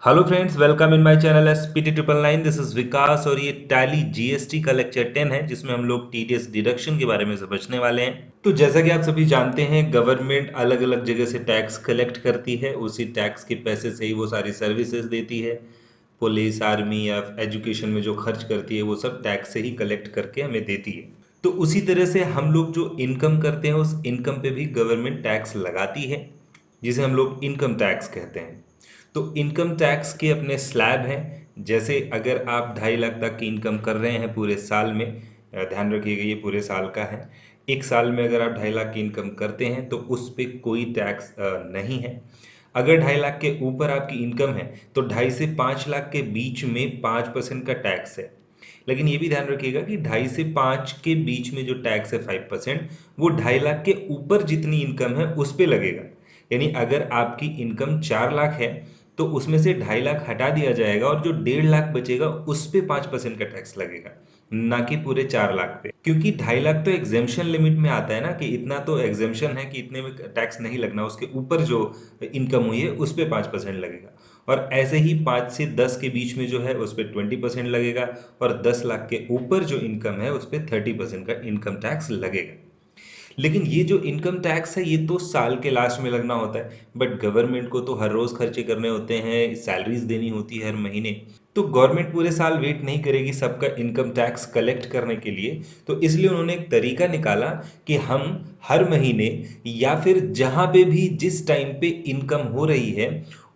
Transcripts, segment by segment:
Hello friends, welcome in my channel SPT 999। This is Vikas और ये tally GST का lecture 10 है जिसमें हम लोग टीडीएस डिडक्शन के बारे में समझने वाले हैं। तो जैसा कि आप सभी जानते हैं, गवर्नमेंट अलग अलग जगह से टैक्स कलेक्ट करती है। उसी टैक्स के पैसे से ही वो सारी सर्विसेज देती है। पुलिस, आर्मी या एजुकेशन में जो खर्च करती है वो सब टैक्स से ही कलेक्ट करके हमें देती है। तो उसी तरह से हम लोग जो इनकम करते हैं उस इनकम पे भी गवर्नमेंट टैक्स लगाती है, जिसे हम लोग इनकम टैक्स कहते हैं। तो इनकम टैक्स के अपने स्लैब हैं। जैसे अगर आप 2.5 लाख तक की इनकम कर रहे हैं पूरे साल में, ध्यान रखिएगा ये पूरे साल का है। एक साल में अगर आप 2.5 लाख की इनकम करते हैं तो उस पर कोई टैक्स नहीं है। अगर 2.5 लाख के ऊपर आपकी इनकम है तो 2.5 से 5 लाख के बीच में 5% का टैक्स है। लेकिन ये भी ध्यान रखिएगा कि 2.5 से 5 के बीच में जो टैक्स है 5%, वो 2.5 लाख के ऊपर जितनी इनकम है उस पर लगेगा। यानी अगर आपकी इनकम 4 लाख है तो उसमें से 2.5 लाख हटा दिया जाएगा और जो 1.5 लाख बचेगा उस पे 5% का टैक्स लगेगा, ना कि पूरे 4 लाख पे। क्योंकि 2.5 लाख तो एग्जेम्पशन लिमिट में आता है ना, कि इतना तो एग्जेम्पशन है कि इतने में टैक्स नहीं लगना, उसके ऊपर जो इनकम हुई है उस पे 5% लगेगा। और ऐसे ही 5 से 10 के बीच में जो है उस पर 20% लगेगा, और 10 लाख के ऊपर जो इनकम है उस पर 30% का इनकम टैक्स लगेगा। लेकिन ये जो इनकम टैक्स है ये तो साल के लास्ट में लगना होता है, बट गवर्नमेंट को तो हर रोज खर्चे करने होते हैं, सैलरीज देनी होती है हर महीने। तो गवर्नमेंट पूरे साल वेट नहीं करेगी सबका इनकम टैक्स कलेक्ट करने के लिए। तो इसलिए उन्होंने एक तरीका निकाला कि हम हर महीने या फिर जहां पे भी जिस टाइम पे इनकम हो रही है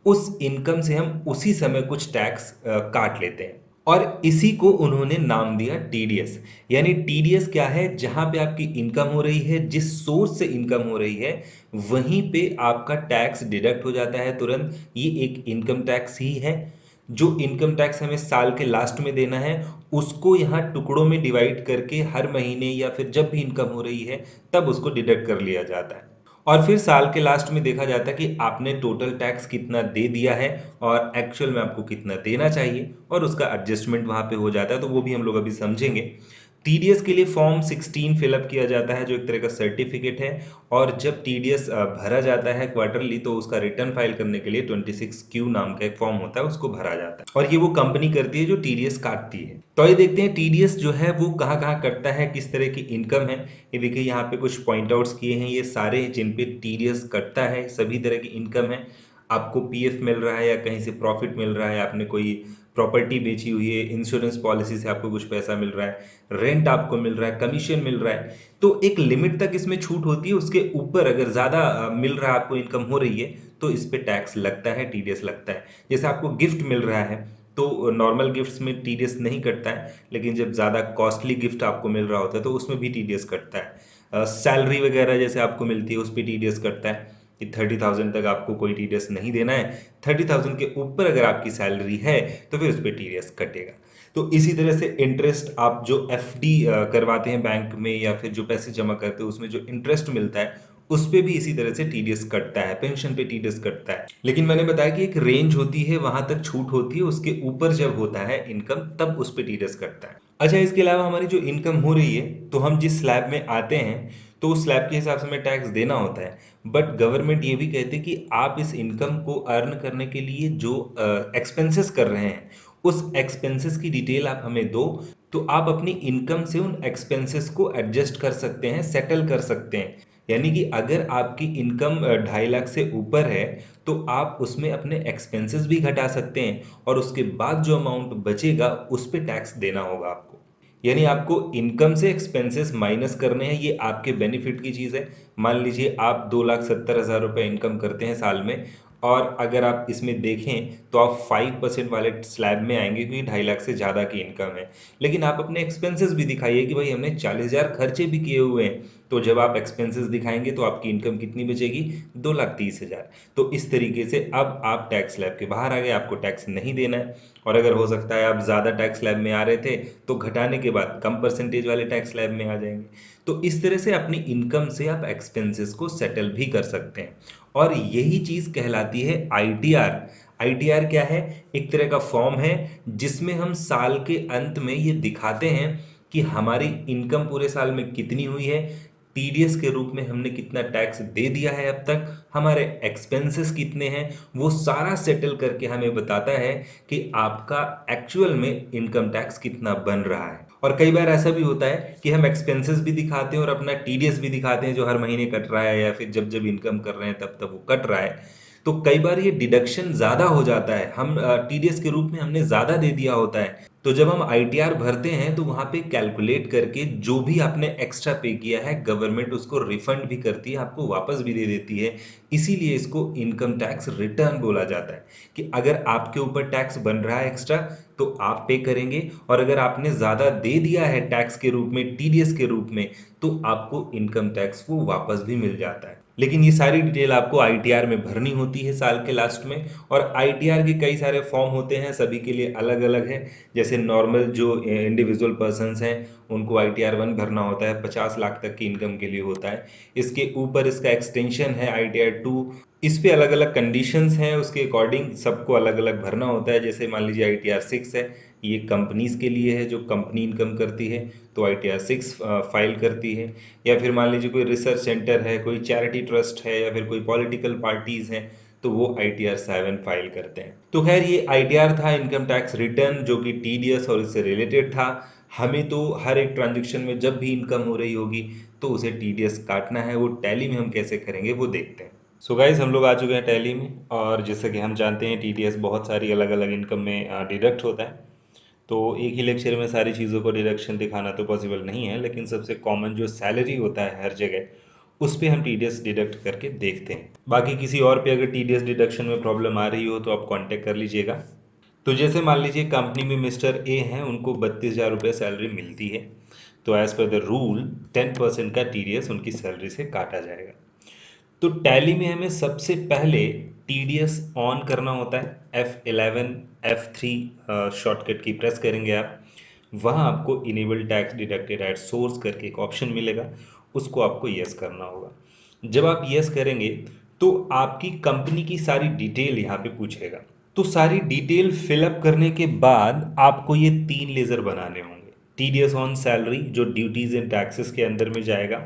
उस इनकम से हम उसी समय कुछ टैक्स काट लेते हैं। और इसी को उन्होंने नाम दिया टीडीएस। यानी टीडीएस क्या है? जहां पे आपकी इनकम हो रही है, जिस सोर्स से इनकम हो रही है, वहीं पे आपका टैक्स डिडक्ट हो जाता है तुरंत। ये एक इनकम टैक्स ही है। जो इनकम टैक्स हमें साल के लास्ट में देना है उसको यहाँ टुकड़ों में डिवाइड करके हर महीने या फिर जब भी इनकम हो रही है तब उसको डिडक्ट कर लिया जाता है। और फिर साल के लास्ट में देखा जाता है कि आपने टोटल टैक्स कितना दे दिया है और एक्चुअल में आपको कितना देना चाहिए, और उसका एडजस्टमेंट वहां पे हो जाता है। तो वो भी हम लोग अभी समझेंगे। टीडीएस के लिए फॉर्म 16 फिलअप किया जाता है, जो एक तरह का सर्टिफिकेट है। और जब टीडीएस भरा जाता है क्वार्टरली, तो उसका रिटर्न फाइल करने के लिए 26Q नाम का एक फॉर्म होता है, उसको भरा जाता है। और ये वो कंपनी करती है जो टीडीएस काटती है। तो ये देखते हैं टीडीएस जो है वो कहाँ कहाँ कटता है, किस तरह की इनकम है। ये देखिए यहाँ पे कुछ पॉइंट आउट्स किए हैं, ये सारे जिन पे टीडीएस कटता है सभी तरह की इनकम है। आपको पीएफ मिल रहा है या कहीं से प्रॉफिट मिल रहा है, आपने कोई प्रॉपर्टी बेची हुई है, इंश्योरेंस पॉलिसी से आपको कुछ पैसा मिल रहा है, रेंट आपको मिल रहा है, कमीशन मिल रहा है। तो एक लिमिट तक इसमें छूट होती है, उसके ऊपर अगर ज़्यादा मिल रहा है, आपको इनकम हो रही है, तो इस पे टैक्स लगता है, टीडीएस लगता है। जैसे आपको गिफ्ट मिल रहा है तो नॉर्मल गिफ्ट्स में टीडीएस नहीं कटता है, लेकिन जब ज़्यादा कॉस्टली गिफ्ट आपको मिल रहा होता है तो उसमें भी टीडीएस कटता है। सैलरी वगैरह जैसे आपको मिलती है उस पर टीडीएस कटता है कि 30,000 तक आपको कोई टीडीएस नहीं देना है। 30,000 के ऊपर अगर आपकी सैलरी है तो फिर उस पर टीडीएस कटेगा। तो इसी तरह से इंटरेस्ट, आप जो एफडी करवाते हैं बैंक में या फिर जो पैसे जमा करते हैं उसमें जो इंटरेस्ट मिलता है उस पे भी इसी तरह से टीडीएस कटता है, पेंशन पे टीडीएस कटता है। लेकिन मैंने बताया कि एक रेंज होती है, वहां तक छूट होती है, उसके ऊपर जब होता है इनकम तब उस पे टीडीएस कटता है। अच्छा, इसके अलावा हमारी जो इनकम हो रही है तो हम जिस स्लैब में आते हैं तो उस स्लैब के हिसाब से हमें टैक्स देना होता है। बट गवर्नमेंट ये भी कहती है कि आप इस इनकम को अर्न करने के लिए जो एक्सपेंसेस कर रहे हैं उस एक्सपेंसेस की डिटेल आप हमें दो, तो आप अपनी इनकम से उन एक्सपेंसेस को एडजस्ट कर सकते हैं, सेटल कर सकते हैं। यानी कि अगर आपकी इनकम 2.5 लाख से ऊपर है तो आप उसमें अपने एक्सपेंसेस भी घटा सकते हैं, और उसके बाद जो अमाउंट बचेगा उस पर टैक्स देना होगा आपको। यानी आपको इनकम से एक्सपेंसेस माइनस करने हैं, ये आपके बेनिफिट की चीज़ है। मान लीजिए आप 2,70,000 रुपये इनकम करते हैं साल में, और अगर आप इसमें देखें तो आप 5% वाले स्लैब में आएंगे क्योंकि 2.5 लाख से ज़्यादा की इनकम है। लेकिन आप अपने एक्सपेंसेस भी दिखाइए कि भाई हमने 40,000 खर्चे भी किए हुए हैं। तो जब आप एक्सपेंसेस दिखाएंगे तो आपकी इनकम कितनी बचेगी? 2,30,000। तो इस तरीके से अब आप टैक्स स्लैब के बाहर आ गए, आपको टैक्स नहीं देना है। और अगर हो सकता है आप ज़्यादा टैक्स स्लैब में आ रहे थे तो घटाने के बाद कम परसेंटेज वाले टैक्स स्लैब में आ जाएंगे। तो इस तरह से अपनी इनकम से आप एक्सपेंसेस को सेटल भी कर सकते हैं, और यही चीज़ कहलाती है आईटीआर। आईटीआर क्या है? एक तरह का फॉर्म है जिसमें हम साल के अंत में ये दिखाते हैं कि हमारी इनकम पूरे साल में कितनी हुई है, टीडीएस के रूप में हमने कितना टैक्स दे दिया है अब तक, हमारे एक्सपेंसेस कितने हैं, वो सारा सेटल करके हमें बताता है कि आपका एक्चुअल में इनकम टैक्स कितना बन रहा है। और कई बार ऐसा भी होता है कि हम एक्सपेंसेस भी दिखाते हैं और अपना टीडीएस भी दिखाते हैं जो हर महीने कट रहा है, या फिर जब जब इनकम कर रहे हैं तब तब वो कट रहा है। तो कई बार ये डिडक्शन ज्यादा हो जाता है, हम टीडीएस के रूप में हमने ज्यादा दे दिया होता है। तो जब हम आईटीआर भरते हैं तो वहां पे कैलकुलेट करके जो भी आपने एक्स्ट्रा पे किया है गवर्नमेंट उसको रिफंड भी करती है, आपको वापस भी दे देती है। इसीलिए इसको इनकम टैक्स रिटर्न बोला जाता है कि अगर आपके ऊपर टैक्स बन रहा है एक्स्ट्रा तो आप पे करेंगे, और अगर आपने ज्यादा दे दिया है टैक्स के रूप में, टीडीएस के रूप में, तो आपको इनकम टैक्स वो वापस भी मिल जाता है। लेकिन ये सारी डिटेल आपको आईटीआर में भरनी होती है साल के लास्ट में। और आईटीआर के कई सारे फॉर्म होते हैं, सभी के लिए अलग अलग है। जैसे नॉर्मल जो इंडिविजुअल पर्सन्स हैं उनको आईटीआर 1 भरना होता है, 50 लाख तक की इनकम के लिए होता है। इसके ऊपर इसका एक्सटेंशन है आईटीआर 2, इस पे अलग अलग कंडीशंस हैं, उसके अकॉर्डिंग सबको अलग अलग भरना होता है। जैसे मान लीजिए आईटीआर 6 है, ये कंपनीज के लिए है जो कंपनी इनकम करती है, तो आईटीआर 6 फाइल करती है। या फिर मान लीजिए कोई रिसर्च सेंटर है, कोई चैरिटी ट्रस्ट है, या फिर कोई पॉलिटिकल पार्टीज हैं, तो वो आईटीआर 7 फाइल करते हैं। तो खैर ये आईटीआर था, इनकम टैक्स रिटर्न, जो कि टीडीएस और इससे रिलेटेड था। हमें तो हर एक ट्रांजेक्शन में जब भी इनकम हो रही होगी तो उसे टीडीएस काटना है। वो टैली में हम कैसे करेंगे वो देखते हैं। सो गाइज हम लोग आ चुके हैं टैली में, और जैसे कि हम जानते हैं टीडीएस बहुत सारी अलग अलग इनकम में डिडक्ट होता है। तो एक ही लेक्चर में सारी चीज़ों को डिडक्शन दिखाना तो पॉसिबल नहीं है, लेकिन सबसे कॉमन जो सैलरी होता है हर जगह उस पे हम टीडीएस डिडक्ट करके देखते हैं। बाकी किसी और पे अगर टीडीएस डिडक्शन में प्रॉब्लम आ रही हो तो आप कांटेक्ट कर लीजिएगा। तो जैसे मान लीजिए कंपनी में मिस्टर ए हैं, उनको 32,000 रुपये सैलरी मिलती है, तो एज पर द रूल 10% का टीडीएस उनकी सैलरी से काटा जाएगा। तो टैली में हमें सबसे पहले टीडीएस ऑन करना होता है। F11 F3 शॉर्टकट की प्रेस करेंगे आप, वहाँ आपको enable tax deducted at source करके एक ऑप्शन मिलेगा, उसको आपको यस करना होगा। जब आप यस करेंगे तो आपकी कंपनी की सारी डिटेल यहाँ पे पूछेगा। तो सारी डिटेल फिलअप करने के बाद आपको ये 3 लेजर बनाने होंगे। टीडीएस ऑन सैलरी जो ड्यूटीज एंड टैक्सेस के अंदर में जाएगा,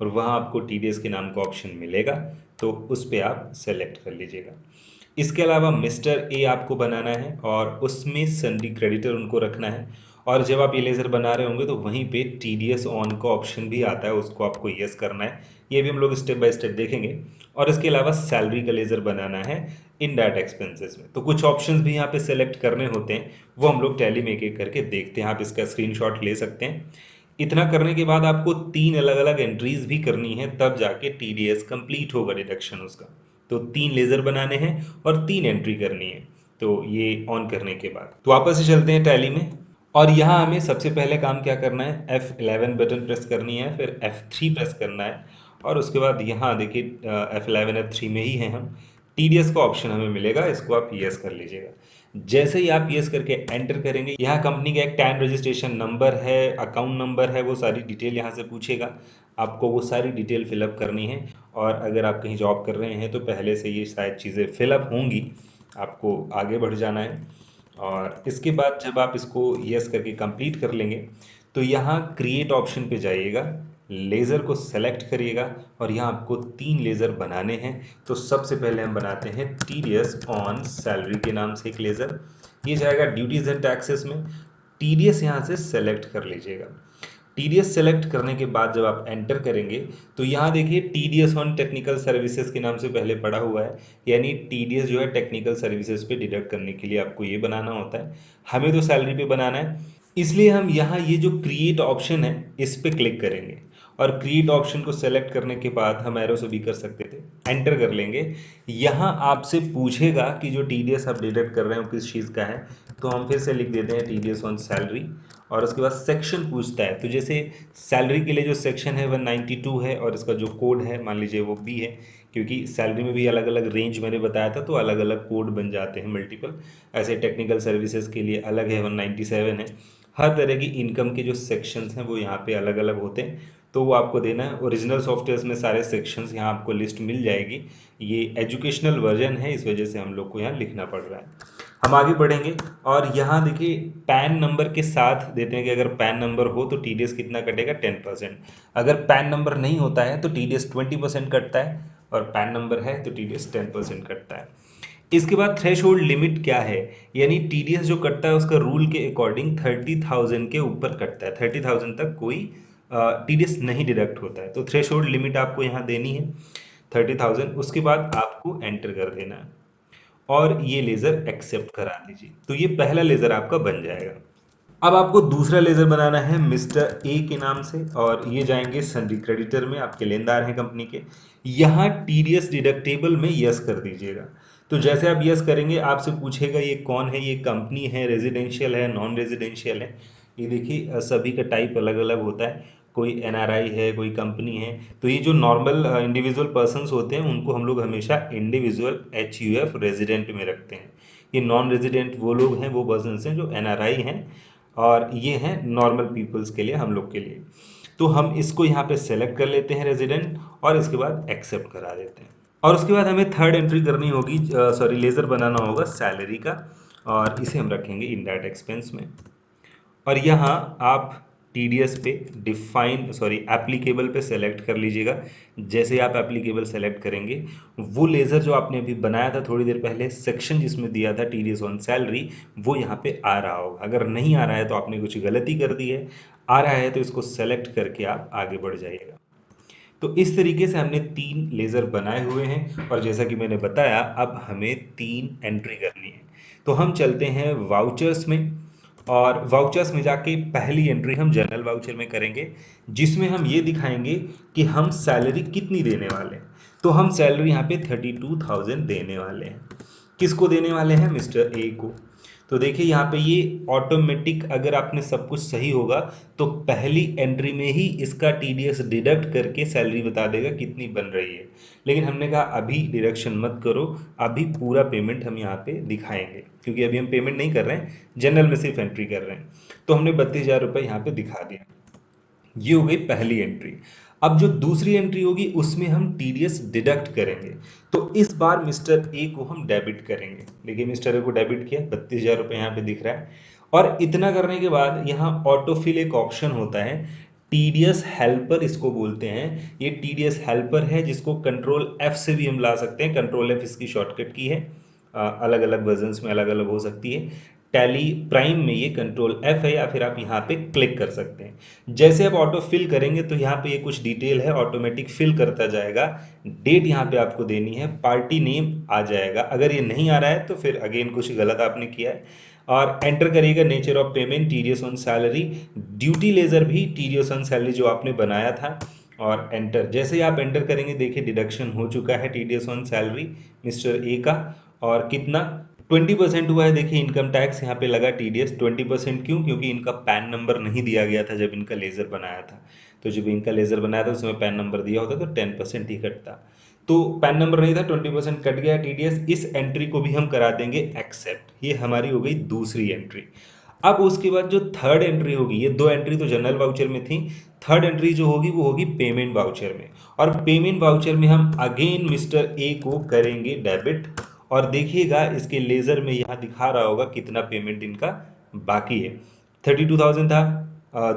और वहाँ आपको टीडीएस के नाम का ऑप्शन मिलेगा, तो उस पर आप सेलेक्ट कर लीजिएगा। इसके अलावा मिस्टर ए आपको बनाना है और उसमें सन्डी क्रेडिटर उनको रखना है। और जब आप ये लेज़र बना रहे होंगे तो वहीं पे टीडीएस ऑन का ऑप्शन भी आता है, उसको आपको यस करना है। ये भी हम लोग स्टेप बाय स्टेप देखेंगे। और इसके अलावा सैलरी का लेज़र बनाना है इनडायरेक्ट एक्सपेंसेस में, तो कुछ ऑप्शंस भी यहाँ पे सेलेक्ट करने होते हैं, वो हम लोग टैली में एक एक करके देखते हैं। आप इसका स्क्रीनशॉट ले सकते हैं। इतना करने के बाद आपको 3 अलग अलग एंट्रीज भी करनी है, तब जाके टीडीएस कंप्लीट होगा डिडक्शन उसका। तो 3 लेजर बनाने हैं और 3 एंट्री करनी है, तो ये ऑन करने के बाद तो वापस से चलते हैं टैली में। और यहाँ हमें सबसे पहले काम क्या करना है, F11 बटन प्रेस करनी है, फिर F3 प्रेस करना है, और उसके बाद यहाँ देखिए F11 F3 में ही है हम, टीडीएस का ऑप्शन हमें मिलेगा, इसको आप यस कर लीजिएगा। जैसे ही आप यस करके एंटर करेंगे, यहाँ कंपनी का एक टैन रजिस्ट्रेशन नंबर है, अकाउंट नंबर है, वो सारी डिटेल यहाँ से पूछेगा, आपको वो सारी डिटेल फिलअप करनी है। और अगर आप कहीं जॉब कर रहे हैं तो पहले से ये शायद चीज़ें फिलअप होंगी, आपको आगे बढ़ जाना है। और इसके बाद जब आप इसको यस करके कंप्लीट कर लेंगे तो यहाँ क्रिएट ऑप्शन पे जाइएगा, लेज़र को सेलेक्ट करिएगा, और यहाँ आपको 3 लेज़र बनाने हैं। तो सबसे पहले हम बनाते हैं टीडीएस ऑन सैलरी के नाम से एक लेज़र, ये जाएगा ड्यूटीज एंड टैक्सेस में। टीडीएस यहाँ से सेलेक्ट कर लीजिएगा। टीडीएस सेलेक्ट करने के बाद जब आप एंटर करेंगे तो यहाँ देखिए टीडीएस ऑन टेक्निकल सर्विसेज के नाम से पहले पड़ा हुआ है, यानी टीडीएस जो है टेक्निकल सर्विसेज पे डिडक्ट करने के लिए आपको ये बनाना होता है। हमें तो सैलरी पे बनाना है, इसलिए हम यहाँ ये जो क्रिएट ऑप्शन है इस पे क्लिक करेंगे। और क्रिएट ऑप्शन को सेलेक्ट करने के बाद हम एरो से भी कर सकते थे, एंटर कर लेंगे। यहाँ आपसे पूछेगा कि जो टीडीएस आप डिडक्ट कर रहे हैं वो किस चीज़ का है, तो हम फिर से लिख देते हैं टीडीएस ऑन सैलरी। और उसके बाद सेक्शन पूछता है, तो जैसे सैलरी के लिए जो सेक्शन है 192 है, और इसका जो कोड है मान लीजिए वो बी है, क्योंकि सैलरी में भी अलग अलग रेंज मैंने बताया था, तो अलग अलग कोड बन जाते हैं मल्टीपल। ऐसे टेक्निकल सर्विसेज के लिए अलग है, 197 है। हर तरह की इनकम के जो सेक्शंस हैं वो यहाँ पे अलग अलग होते हैं, तो वो आपको देना है। ओरिजिनल सॉफ्टवेयर में सारे सेक्शंस यहाँ आपको लिस्ट मिल जाएगी। ये एजुकेशनल वर्जन है, इस वजह से हम लोग को यहाँ लिखना पड़ रहा है। हम आगे बढ़ेंगे और यहाँ देखिए पैन नंबर के साथ देते हैं कि अगर पैन नंबर हो तो टीडीएस कितना कटेगा 10%। अगर पैन नंबर नहीं होता है तो टीडीएस 20% कटता है और पैन नंबर है तो टीडीएस 10% कटता है। इसके बाद थ्रेशोल्ड लिमिट क्या है, यानी टीडीएस जो कटता है उसका रूल के अकॉर्डिंग 30,000 के ऊपर कटता है। 30,000 तक कोई टीडीएस नहीं डिडक्ट होता है। तो थ्रेशोल्ड लिमिट आपको यहाँ देनी है 30,000। उसके बाद आपको एंटर कर देना है और ये लेज़र एक्सेप्ट करा दीजिए। तो ये पहला लेज़र आपका बन जाएगा। अब आपको दूसरा लेज़र बनाना है मिस्टर ए के नाम से और ये जाएंगे सन्ड्री क्रेडिटर में, आपके लेनदार हैं कंपनी के। यहाँ टीडीएस डिडक्टेबल में यस कर दीजिएगा। तो जैसे आप यस करेंगे आपसे पूछेगा ये कौन है, ये कंपनी है, रेजिडेंशियल है, नॉन रेजिडेंशियल है। ये देखिए सभी का टाइप अलग अलग होता है, कोई एनआरआई है, कोई कंपनी है। तो ये जो नॉर्मल इंडिविजुअल पर्सन्स होते हैं उनको हम लोग हमेशा इंडिविजुअल HUF रेजिडेंट में रखते हैं। ये नॉन रेजिडेंट वो लोग हैं, वो पर्सन्स हैं जो एनआरआई हैं, और ये हैं नॉर्मल पीपल्स के लिए, हम लोग के लिए। तो हम इसको यहाँ पे सेलेक्ट कर लेते हैं रेजिडेंट और इसके बाद एक्सेप्ट करा देते हैं। और उसके बाद हमें थर्ड एंट्री करनी होगी, सॉरी लेज़र बनाना होगा सैलरी का, और इसे हम रखेंगे इनडायरेक्ट एक्सपेंस में। और यहाँ आप टीडीएस पे एप्लीकेबल पे सेलेक्ट कर लीजिएगा। जैसे ही आप एप्लीकेबल सेलेक्ट करेंगे वो लेज़र जो आपने अभी बनाया था थोड़ी देर पहले, सेक्शन जिसमें दिया था टीडीएस ऑन सैलरी, वो यहाँ पे आ रहा होगा। अगर नहीं आ रहा है तो आपने कुछ गलती कर दी है, आ रहा है तो इसको सेलेक्ट करके आप आगे बढ़ जाइएगा। तो इस तरीके से हमने 3 लेज़र बनाए हुए हैं और जैसा कि मैंने बताया अब हमें 3 एंट्री करनी है। तो हम चलते हैं वाउचर्स में और वाउचर्स में जाके पहली एंट्री हम जनरल वाउचर में करेंगे, जिसमें हम ये दिखाएंगे कि हम सैलरी कितनी देने वाले हैं। तो हम सैलरी यहाँ पे 32,000 देने वाले हैं। किसको देने वाले हैं? मिस्टर ए को। तो देखिए यहाँ पे ये ऑटोमेटिक, अगर आपने सब कुछ सही होगा तो पहली एंट्री में ही इसका टीडीएस डिडक्ट करके सैलरी बता देगा कितनी बन रही है। लेकिन हमने कहा अभी डिडक्शन मत करो, अभी पूरा पेमेंट हम यहाँ पे दिखाएंगे, क्योंकि अभी हम पेमेंट नहीं कर रहे हैं, जनरल में सिर्फ एंट्री कर रहे हैं। तो हमने 32,000 रुपये यहाँ पे दिखा दिया। ये हो गई पहली एंट्री। अब जो दूसरी एंट्री होगी उसमें हम टीडीएस डिडक्ट करेंगे। तो इस बार मिस्टर ए को हम डेबिट करेंगे। देखिए मिस्टर ए को डेबिट किया, 32,000 रुपये यहाँ पे दिख रहा है। और इतना करने के बाद यहाँ ऑटोफिल एक ऑप्शन होता है, टीडीएस हेल्पर इसको बोलते हैं। ये टीडीएस हेल्पर है जिसको कंट्रोल F से भी हम ला सकते हैं। कंट्रोल F इसकी शॉर्टकट की है, अलग अलग वर्जन्स में अलग अलग हो सकती है। टैली प्राइम में ये कंट्रोल F है, या फिर आप यहाँ पे क्लिक कर सकते हैं। जैसे आप ऑटो फिल करेंगे तो यहाँ पे ये कुछ डिटेल है, ऑटोमेटिक फिल करता जाएगा। डेट यहाँ पे आपको देनी है, पार्टी नेम आ जाएगा। अगर ये नहीं आ रहा है तो फिर अगेन कुछ गलत आपने किया है। और एंटर करिएगा nature of payment, TDS on salary, duty ledger भी टीडीएस ऑन सैलरी जो आपने बनाया था, और एंटर। जैसे ही आप एंटर करेंगे देखिए डिडक्शन हो चुका है TDS on salary mister A का। और कितना? 20% हुआ है। देखिए इनकम टैक्स यहाँ पे लगा टीडीएस 20%। क्यों? क्योंकि इनका पैन नंबर नहीं दिया गया था जब इनका लेज़र बनाया था। तो जब इनका लेज़र बनाया था उसमें पैन नंबर दिया होता तो 10% ही कटता। तो पैन नंबर नहीं था, 20% कट गया टीडीएस। इस एंट्री को भी हम करा देंगे एक्सेप्ट। ये हमारी हो गई दूसरी एंट्री। अब उसके बाद जो थर्ड एंट्री होगी, ये 2 एंट्री तो जनरल वाउचर में थी, थर्ड एंट्री जो होगी वो होगी पेमेंट वाउचर में। और पेमेंट वाउचर में हम अगेन मिस्टर ए को करेंगे डेबिट। और देखिएगा इसके लेज़र में यहाँ दिखा रहा होगा कितना पेमेंट इनका बाकी है। 32,000 था,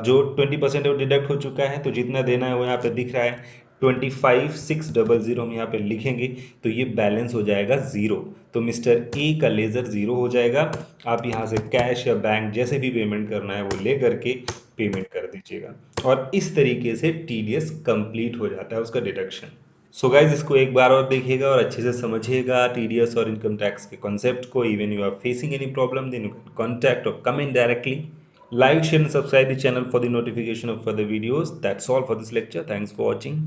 जो 20% वो डिडक्ट हो चुका है, तो जितना देना है वो यहाँ पे दिख रहा है 25,600 हम यहाँ पे लिखेंगे तो ये बैलेंस हो जाएगा 0। तो मिस्टर ए का लेज़र 0 हो जाएगा। आप यहाँ से कैश या बैंक जैसे भी पेमेंट करना है वो ले करके पेमेंट कर दीजिएगा। और इस तरीके से टीडीएस कंप्लीट हो जाता है उसका डिडक्शन। सो गाइज इसको एक बार और देखिएगा और अच्छे से समझिएगा टीडीएस और इनकम टैक्स के कॉन्सेप्ट को। Even you are facing any problem then you can contact और comment directly. Like, share and subscribe the channel for the notification of further videos. That's all for this lecture. Thanks for watching.